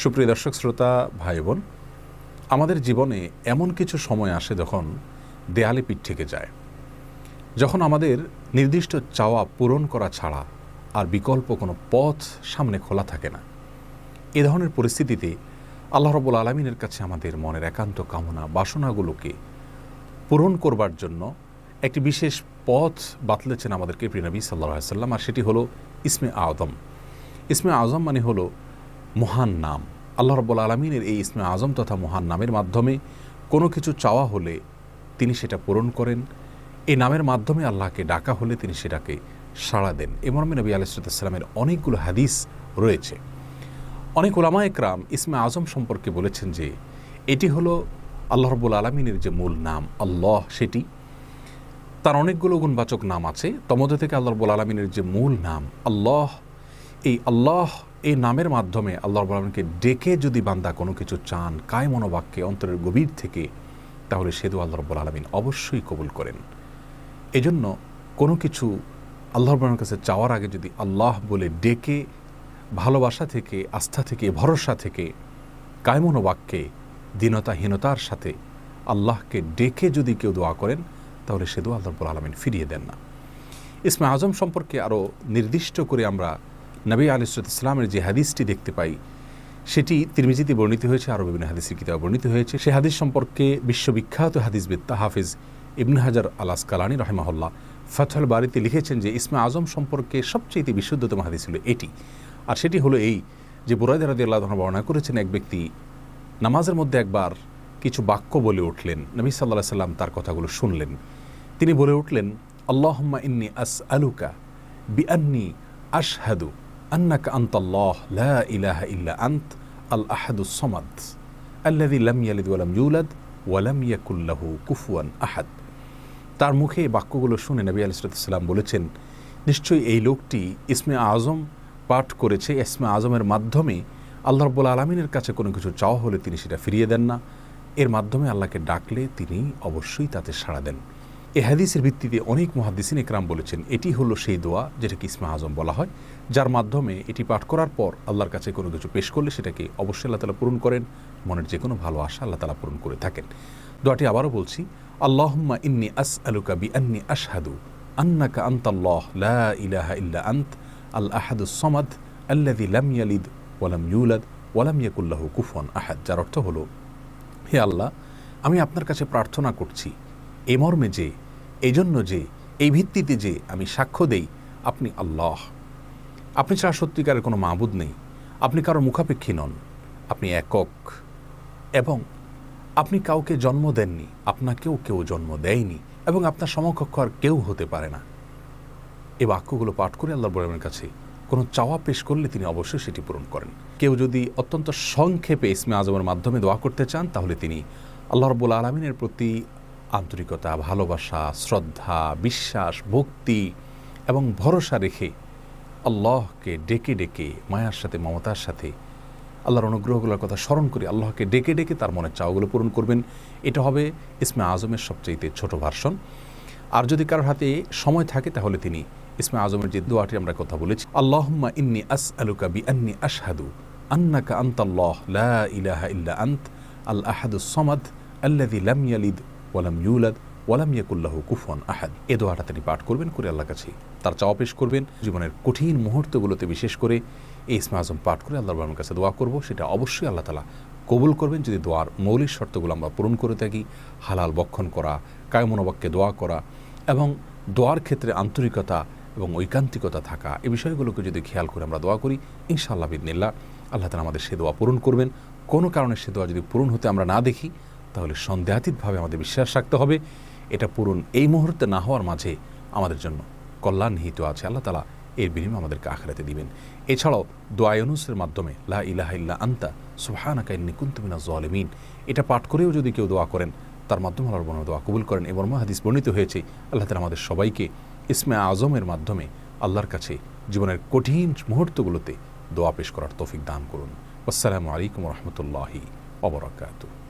সুপ্রিয় দর্শক শ্রোতা ভাই বোন, আমাদের জীবনে এমন কিছু সময় আসে যখন দেয়ালে পিঠ থেকে যায়, যখন আমাদের নির্দিষ্ট চাওয়া পূরণ করা ছাড়া আর বিকল্প কোনো পথ সামনে খোলা থাকে না। এ ধরনের পরিস্থিতিতে আল্লাহ রাব্বুল আলামিনের কাছে আমাদের মনের একান্ত কামনা বাসনাগুলোকে পূরণ করবার জন্য একটি বিশেষ পথ বাতলেছেন আমাদেরকে প্রিয় নবী সাল্লাল্লাহু আলাইহি ওয়াসাল্লাম, আর সেটি হলো ইসমে আযম। ইসমে আযম মানে হলো মহান নাম। আল্লাহ রাব্বুল আলামিনের এই ইসমে আযম তথা মহান নামের মাধ্যমে কোনো কিছু চাওয়া হলে তিনি সেটা পূরণ করেন। এই নামের মাধ্যমে আল্লাহকে ডাকা হলে তিনি সেটাকে সাড়া দেন। এ মর্মে নবী আলাইহিস সালামের অনেকগুলো হাদিস রয়েছে। অনেক উলামায়ে কেরাম ইসমে আযম সম্পর্কে বলেছেন যে এটি হলো আল্লাহ রাব্বুল আলামিনের যে মূল নাম আল্লাহ, সেটি তার অনেকগুলো গুণবাচক নাম আছে। তমধ্যে থেকে আল্লাহ রাব্বুল আলামিনের যে মূল নাম আল্লাহ, এই আল্লাহ এই নামের মাধ্যমে আল্লাহ রাব্বুল আলামিনকে ডেকে যদি বান্দা কোনো কিছু চান কায় মনোবাক্যে অন্তরের গভীর থেকে, তাহলে সে দোয়া আল্লাহ রাব্বুল আলামিন অবশ্যই কবুল করেন। এজন্য কোনো কিছু আল্লাহ রাব্বুল আলামিনের কাছে চাওয়ার আগে যদি আল্লাহ বলে ডেকে ভালোবাসা থেকে, আস্থা থেকে, ভরসা থেকে, কায় মনোবাক্যে দীনতাহীনতার সাথে আল্লাহকে ডেকে যদি কেউ দোয়া করেন, তাহলে সে দোয়া আল্লাহ রাব্বুল আলামিন ফিরিয়ে দেন না। ইসমে আযম সম্পর্কে আরও নির্দিষ্ট করে আমরা নবী আলাইহিস সালামের যে হাদিসটি দেখতে পাই, সেটি তিরমিজিতে বর্ণিত হয়েছে, আরও বিভিন্ন হাদিসের কিতাবে বর্ণিত হয়েছে। সে হাদিস সম্পর্কে বিশ্ববিখ্যাত হাদিসবিদ হাফিজ ইবনে হাজার আল আসকালানী রাহিমাহুল্লাহ ফাতহুল বারীতে লিখেছেন যে ইসমে আযম সম্পর্কে সবচেয়ে বিশুদ্ধতম হাদিস হলো এটি। আর সেটি হলো এই যে বুরায়দা রাদিয়াল্লাহু আনহু বর্ণনা করেছেন, এক ব্যক্তি নামাজের মধ্যে একবার কিছু বাক্য বলে উঠলেন। নবী সাল্লাল্লাহু আলাইহি সাল্লাম তার কথাগুলো শুনলেন। তিনি বলে উঠলেন, আল্লাহুম্মা ইন্নী আসআলুকা বিআন্নী আশহাদু আন্নাকা আনতাল্লাহ লা ইলাহা ইল্লা আনত আল আহাদুস সামাদ আল্লাযী লাম ইয়ালিদ ওয়া লাম ইউলাদ ওয়া লাম ইয়াকুল লাহু কুফুয়ান আহাদ। তার মুখে এই বাক্যগুলো শুনে নবী আলাইহিস সালাম বলেছেন, নিশ্চয়ই এই লোকটি ইসমে আযম পাঠ করেছে। ইসমে আযমের মাধ্যমে আল্লাহ রাব্বুল আলামিনের কাছে কোনো কিছু চাওয়া হলে তিনি সেটা ফিরিয়ে দেন না। এর মাধ্যমে আল্লাহকে ডাকলে তিনি অবশ্যই তাতে সাড়া দেন। এই হাদিসের ভিত্তিতে অনেক মুহাদ্দিসিন ইকরাম বলেছেন এটি হলো সেই দোয়া যেটাকে ইসমে আযম বলা হয়, যার মাধ্যমে এটি পাঠ করার পর আল্লাহর কাছে কোনো কিছু পেশ করলে সেটাকে অবশ্যই আল্লাহ তাআলা পূরণ করেন। মনের যে কোনো ভালো আশা আল্লাহ তাআলা পূরণ করে থাকেন। দোয়াটি আবারও বলছি, আল্লাহুম্মা ইন্নী আসআলুকা বিআন্নী আশহাদু আন্নাকা আনতাল্লাহ লা ইলাহা ইল্লা আনত আল আহাদুস সামাদ আল্লাযী লাম ইয়ালিদ ওয়া লাম ইউলাদ ওয়া লাম ইয়াকুল লাহু কুফুয়ান আহাদ। যার অর্থ হলো, হে আল্লাহ, আমি আপনার কাছে প্রার্থনা করছি এ মর্মে যে, এই জন্য যে, এই ভিত্তিতে যে আমি সাক্ষ্য দেই আপনি আল্লাহ, আপনি ছাড়া সত্যিকারের কোনো মাবুদ নেই, আপনি কারো মুখাপেক্ষী নন, আপনি একক, এবং আপনি কাউকে জন্ম দেননি, আপনাকেও কেউ জন্ম দেয়নি, এবং আপনার সমকক্ষ আর কেউ হতে পারে না। এই বাক্যগুলো পাঠ করে আল্লাহ রাব্বুল আলামিনের কাছে কোনো চাওয়া পেশ করলে তিনি অবশ্যই সেটি পূরণ করেন। কেউ যদি অত্যন্ত সংক্ষেপে ইসমে আযমের মাধ্যমে দোয়া করতে চান, তাহলে তিনি আল্লাহ রাব্বুল আলামিনের প্রতি আন্তরিকতা, ভালোবাসা, শ্রদ্ধা, বিশ্বাস, ভক্তি এবং ভরসা রেখে আল্লাহকে ডেকে ডেকে মায়ার সাথে, মমতার সাথে, আল্লাহর অনুগ্রহগুলোর কথা স্মরণ করে আল্লাহকে ডেকে ডেকে তার মনের চাওয়াগুলো পূরণ করবেন। এটা হবে ইসমে আযমের সবচেয়ে ছোট ভার্সন। আর যদি কারোর হাতে সময় থাকে, তাহলে তিনি ইসমে আযমের যে দোয়াটি আমরা কথা বলেছি, আল্লাহুম্মা ইন্নী আসআলুকা বিআন্নী আশহাদু আন্নাকা আনতাল্লাহ লা ইলাহা ইল্লা আনত আল আহাদুস সামাদ আল্লাযী লাম ইয়ালিদ ওয়া লাম ইউলাদ ওয়া লাম ইয়াকুল লাহু কুফুয়ান আহাদ। এই দোয়াটা তিনি পাঠ করবেন, করে আল্লাহর কাছে তার চাওয়া পেশ করবেন। জীবনের কঠিন মুহূর্তগুলোতে বিশেষ করে এই ইসমে আযম পাঠ করে আল্লাহর রাব্বুল কাছে দোয়া করব, সেটা অবশ্যই আল্লাহ তাআলা কবুল করবেন যদি দোয়ার মৌলিক শর্তগুলো আমরা পূরণ করে থাকি। হালাল বক্ষণ করা, কায় মনোবাক্যে দোয়া করা এবং দোয়ার ক্ষেত্রে আন্তরিকতা এবং ঐকান্তিকতা থাকা, এই বিষয়গুলোকে যদি খেয়াল করে আমরা দোয়া করি, ইনশাআল্লাহ বিইذনিল্লাহ আল্লাহ তাআলা আমাদের সে দোয়া পূরণ করবেন। কোনো কারণে সে দোয়া যদি পূরণ হতে আমরা না দেখি, তাহলে সন্দেহাতীতভাবে আমাদের বিশ্বাস রাখতে হবে এটা পূরণ এই মুহূর্তে না হওয়ার মাঝে আমাদের জন্য কল্যাণ নিহিত আছে। আল্লাহ তাআলা এর বিনিময়ে আমাদেরকে আখিরাতে দিবেন। এছাড়াও দোয়া ইউনুসের মাধ্যমে লা ইলাহা ইল্লা আনতা সুবহানাকা ইন্নী কুনতু মিনাজ জালিমিন, এটা পাঠ করেও যদি কেউ দোয়া করেন, তার মাধ্যমে আল্লাহর বর্ণনা দোয়া কবুল করেন। এবং হাদিস বর্ণিত হয়েছে, আল্লাহ তাআলা আমাদের সবাইকে ইসমে আযমের মাধ্যমে আল্লাহর কাছে জীবনের কঠিন মুহূর্তগুলোতে দোয়া পেশ করার তৌফিক দান করুন। আসসালামু আলাইকুম ওয়া রাহমাতুল্লাহি ওয়া বারাকাতুহু।